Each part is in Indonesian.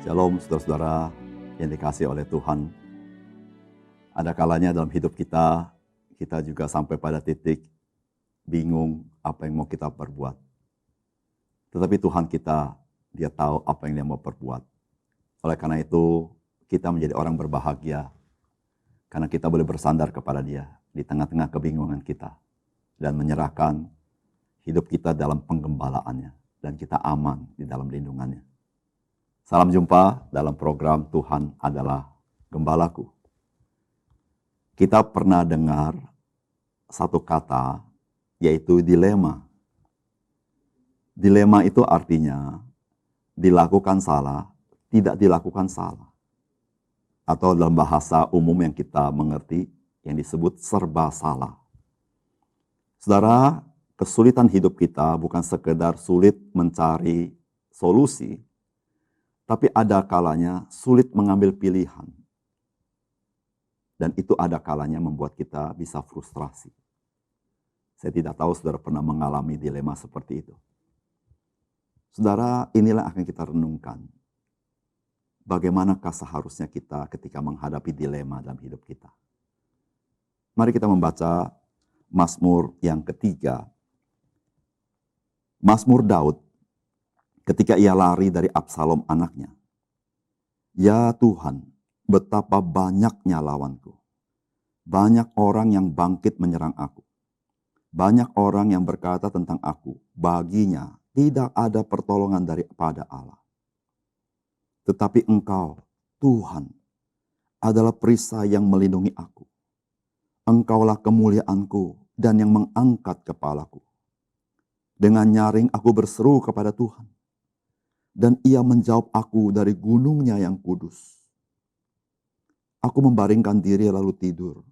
Shalom saudara-saudara yang dikasihi oleh Tuhan. Ada kalanya dalam hidup kita, kita juga sampai pada titik bingung apa yang mau kita perbuat. Tetapi Tuhan kita, Dia tahu apa yang Dia mau perbuat. Oleh karena itu, kita menjadi orang berbahagia. Karena kita boleh bersandar kepada Dia di tengah-tengah kebingungan kita. Dan menyerahkan hidup kita dalam penggembalaannya. Dan kita aman di dalam lindungannya. Salam jumpa dalam program Tuhan adalah Gembalaku. Kita pernah dengar satu kata, yaitu dilema. Dilema itu artinya dilakukan salah, tidak dilakukan salah. Atau dalam bahasa umum yang kita mengerti, yang disebut serba salah. Saudara, kesulitan hidup kita bukan sekedar sulit mencari solusi, tapi ada kalanya sulit mengambil pilihan. Dan itu ada kalanya membuat kita bisa frustrasi. Saya tidak tahu saudara pernah mengalami dilema seperti itu. Saudara, inilah akan kita renungkan. Bagaimanakah seharusnya kita ketika menghadapi dilema dalam hidup kita. Mari kita membaca Mazmur yang ketiga. Mazmur Daud. Ketika ia lari dari Absalom anaknya. Ya Tuhan, betapa banyaknya lawanku. Banyak orang yang bangkit menyerang aku. Banyak orang yang berkata tentang aku, baginya tidak ada pertolongan daripada Allah. Tetapi Engkau, Tuhan, adalah perisai yang melindungi aku. Engkaulah kemuliaanku dan yang mengangkat kepalaku. Dengan nyaring aku berseru kepada Tuhan. Dan ia menjawab aku dari gunungnya yang kudus. Aku membaringkan diri lalu tidur.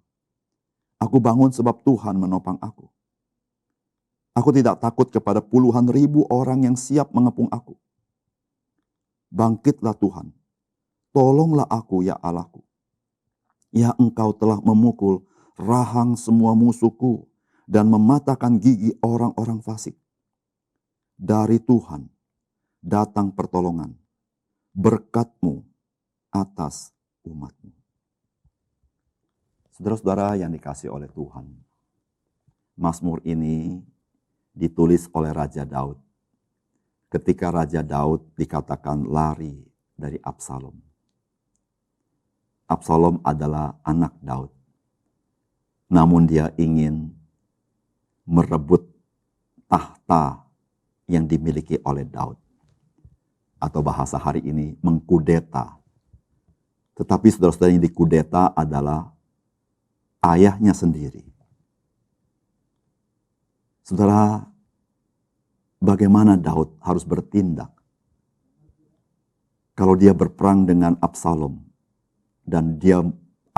Aku bangun sebab Tuhan menopang aku. Aku tidak takut kepada puluhan ribu orang yang siap mengepung aku. Bangkitlah Tuhan, tolonglah aku ya Allahku. Ya Engkau telah memukul rahang semua musuhku dan mematahkan gigi orang-orang fasik. Dari Tuhan datang pertolongan, berkat-Mu atas umat-Mu. Saudara-saudara yang dikasihi oleh Tuhan, Mazmur ini ditulis oleh Raja Daud. Ketika Raja Daud dikatakan lari dari Absalom. Absalom adalah anak Daud. Namun dia ingin merebut tahta yang dimiliki oleh Daud. Atau bahasa hari ini, mengkudeta. Tetapi saudara-saudara yang dikudeta adalah ayahnya sendiri. Saudara, bagaimana Daud harus bertindak? Kalau dia berperang dengan Absalom, dan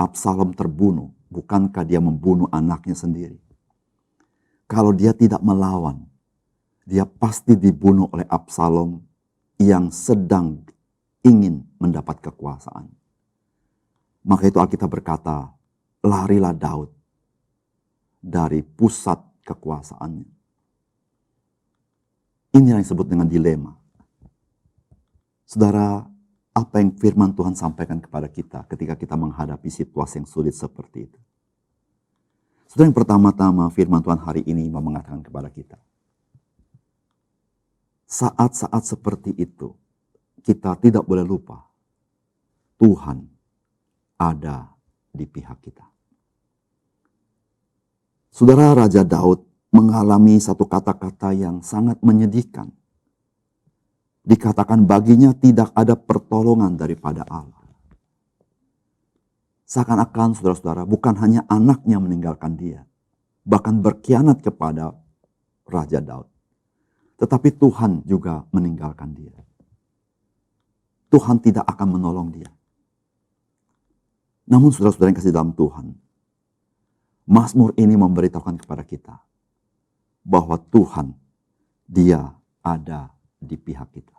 Absalom terbunuh, bukankah dia membunuh anaknya sendiri? Kalau dia tidak melawan, dia pasti dibunuh oleh Absalom yang sedang ingin mendapat kekuasaan. Maka itu Alkitab berkata, larilah Daud dari pusat kekuasaannya. Ini yang disebut dengan dilema. Saudara, apa yang firman Tuhan sampaikan kepada kita ketika kita menghadapi situasi yang sulit seperti itu? Saudara, yang pertama-tama firman Tuhan hari ini mau mengatakan kepada kita, saat-saat seperti itu, kita tidak boleh lupa, Tuhan ada di pihak kita. Saudara, Raja Daud mengalami satu kata-kata yang sangat menyedihkan. Dikatakan baginya tidak ada pertolongan daripada Allah. Seakan-akan saudara-saudara bukan hanya anaknya meninggalkan dia, bahkan berkhianat kepada Raja Daud. Tetapi Tuhan juga meninggalkan dia. Tuhan tidak akan menolong dia. Namun saudara-saudara yang kasih dalam Tuhan, Mazmur ini memberitahukan kepada kita bahwa Tuhan, Dia ada di pihak kita.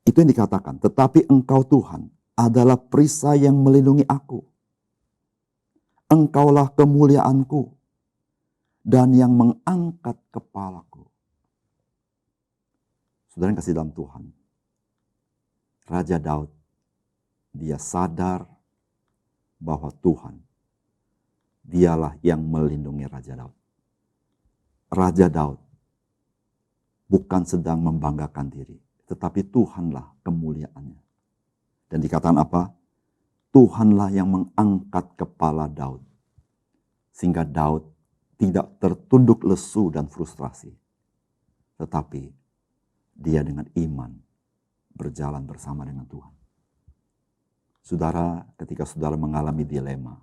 Itu yang dikatakan, tetapi Engkau Tuhan adalah perisai yang melindungi aku. Engkaulah kemuliaanku dan yang mengangkat kepalaku. Saudara yang kasih dalam Tuhan, Raja Daud dia sadar bahwa Tuhan, dialah yang melindungi Raja Daud. Raja Daud bukan sedang membanggakan diri, tetapi Tuhanlah kemuliaannya. Dan dikatakan apa? Tuhanlah yang mengangkat kepala Daud, sehingga Daud tidak tertunduk lesu dan frustrasi, tetapi dia dengan iman berjalan bersama dengan Tuhan. Saudara, ketika saudara mengalami dilema,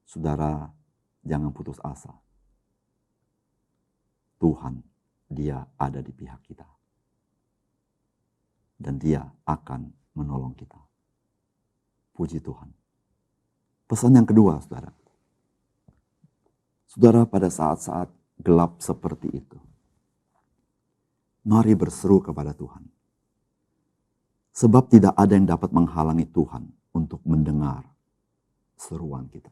saudara jangan putus asa. Tuhan, dia ada di pihak kita. Dan dia akan menolong kita. Puji Tuhan. Pesan yang kedua, saudara. Saudara, pada saat-saat gelap seperti itu, mari berseru kepada Tuhan. Sebab tidak ada yang dapat menghalangi Tuhan untuk mendengar seruan kita.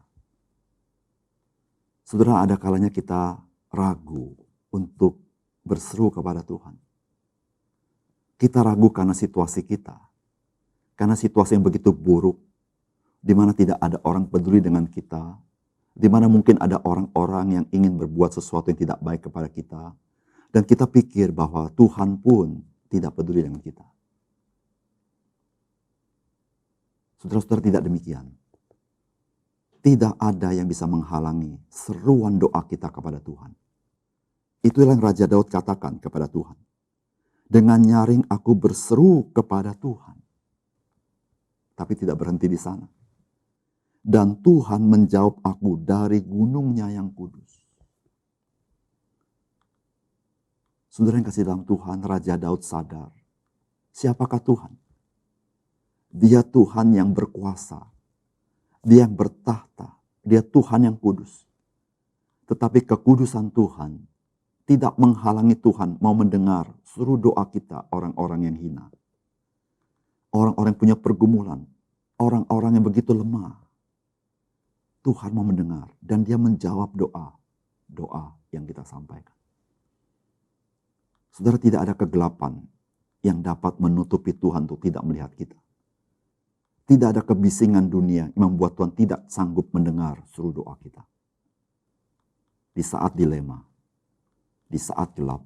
Saudara, ada kalanya kita ragu untuk berseru kepada Tuhan. Kita ragu karena situasi kita. Karena situasi yang begitu buruk, di mana tidak ada orang peduli dengan kita, di mana mungkin ada orang-orang yang ingin berbuat sesuatu yang tidak baik kepada kita, dan kita pikir bahwa Tuhan pun tidak peduli dengan kita. Saudara-saudara, tidak demikian. Tidak ada yang bisa menghalangi seruan doa kita kepada Tuhan. Itulah yang Raja Daud katakan kepada Tuhan. Dengan nyaring aku berseru kepada Tuhan. Tapi tidak berhenti di sana. Dan Tuhan menjawab aku dari gunungnya yang kudus. Saudara yang kasih dalam Tuhan, Raja Daud sadar. Siapakah Tuhan? Dia Tuhan yang berkuasa. Dia yang bertahta. Dia Tuhan yang kudus. Tetapi kekudusan Tuhan tidak menghalangi Tuhan mau mendengar seluruh doa kita, orang-orang yang hina. Orang-orang yang punya pergumulan. Orang-orang yang begitu lemah. Tuhan mau mendengar dan dia menjawab doa yang kita sampaikan. Saudara, tidak ada kegelapan yang dapat menutupi Tuhan untuk tidak melihat kita. Tidak ada kebisingan dunia yang membuat Tuhan tidak sanggup mendengar seluruh doa kita. Di saat dilema, di saat gelap,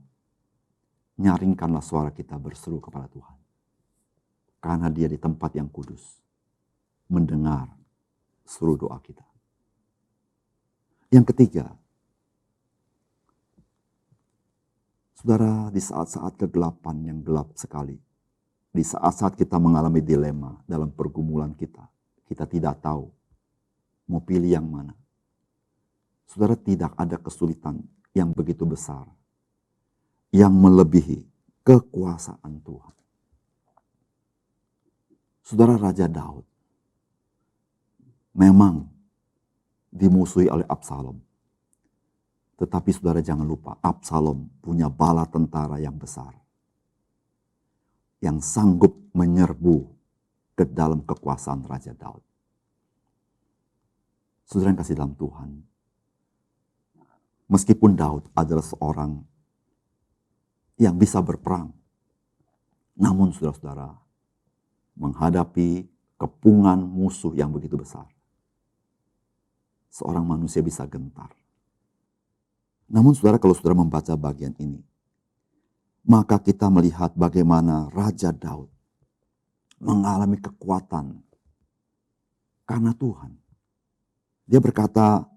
nyaringkanlah suara kita berseru kepada Tuhan. Karena dia di tempat yang kudus, mendengar seluruh doa kita. Yang ketiga, saudara, di saat-saat kegelapan yang gelap sekali, di saat-saat kita mengalami dilema dalam pergumulan kita tidak tahu mau pilih yang mana. Saudara, tidak ada kesulitan yang begitu besar yang melebihi kekuasaan Tuhan. Saudara, Raja Daud memang dimusuhi oleh Absalom. Tetapi saudara jangan lupa, Absalom punya bala tentara yang besar. Yang sanggup menyerbu ke dalam kekuasaan Raja Daud. Saudara yang kasih dalam Tuhan, meskipun Daud adalah seorang yang bisa berperang, namun saudara-saudara, menghadapi kepungan musuh yang begitu besar, seorang manusia bisa gentar. Namun saudara, kalau saudara membaca bagian ini, maka kita melihat bagaimana Raja Daud mengalami kekuatan karena Tuhan. Dia berkata,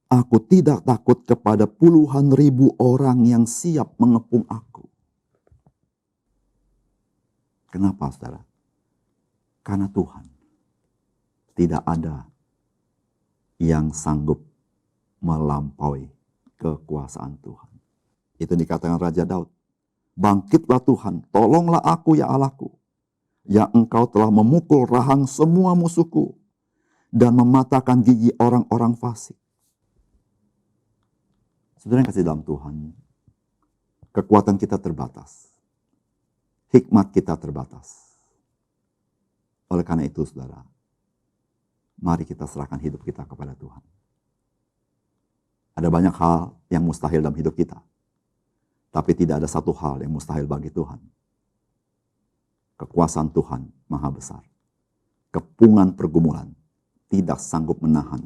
aku tidak takut kepada puluhan ribu orang yang siap mengepung aku. Kenapa, saudara? Karena Tuhan. Tidak ada yang sanggup melampaui kekuasaan Tuhan. Itu dikatakan Raja Daud. Bangkitlah Tuhan, tolonglah aku ya Allahku. Ya engkau telah memukul rahang semua musuhku dan mematahkan gigi orang-orang fasik. Saudara yang kasih dalam Tuhan, kekuatan kita terbatas. Hikmat kita terbatas. Oleh karena itu saudara, mari kita serahkan hidup kita kepada Tuhan. Ada banyak hal yang mustahil dalam hidup kita. Tapi tidak ada satu hal yang mustahil bagi Tuhan. Kekuasaan Tuhan maha besar. kepungan pergumulan tidak sanggup menahan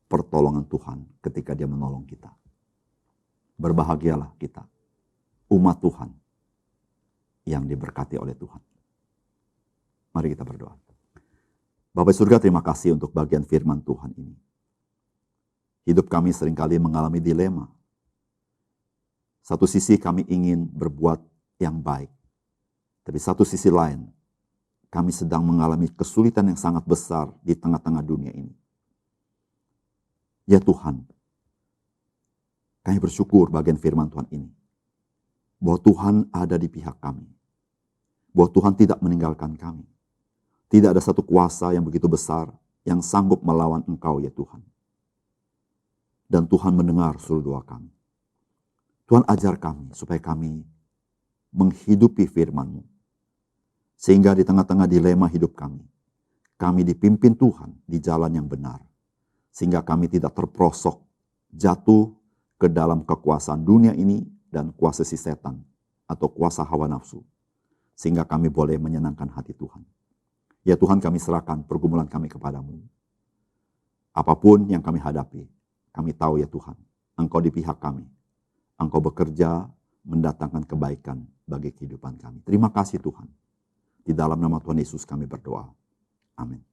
pertolongan Tuhan ketika Dia menolong kita. Berbahagialah kita, umat Tuhan yang diberkati oleh Tuhan. Mari kita berdoa. Bapa surga, terima kasih untuk bagian firman Tuhan ini. Hidup kami seringkali mengalami dilema. Satu sisi kami ingin berbuat yang baik, tapi satu sisi lain kami sedang mengalami kesulitan yang sangat besar di tengah-tengah dunia ini. Ya Tuhan, kami bersyukur bagian firman Tuhan ini, bahwa Tuhan ada di pihak kami, bahwa Tuhan tidak meninggalkan kami. Tidak ada satu kuasa yang begitu besar yang sanggup melawan Engkau, ya Tuhan. Dan Tuhan mendengar seluruh doa kami. Tuhan ajar kami supaya kami menghidupi firman-Mu. Sehingga di tengah-tengah dilema hidup kami dipimpin Tuhan di jalan yang benar. Sehingga kami tidak terperosok, jatuh ke dalam kekuasaan dunia ini dan kuasa si setan atau kuasa hawa nafsu. Sehingga kami boleh menyenangkan hati Tuhan. Ya Tuhan, kami serahkan pergumulan kami kepadamu. Apapun yang kami hadapi, kami tahu ya Tuhan, Engkau di pihak kami. Engkau bekerja mendatangkan kebaikan bagi kehidupan kami. Terima kasih Tuhan. Di dalam nama Tuhan Yesus kami berdoa. Amin.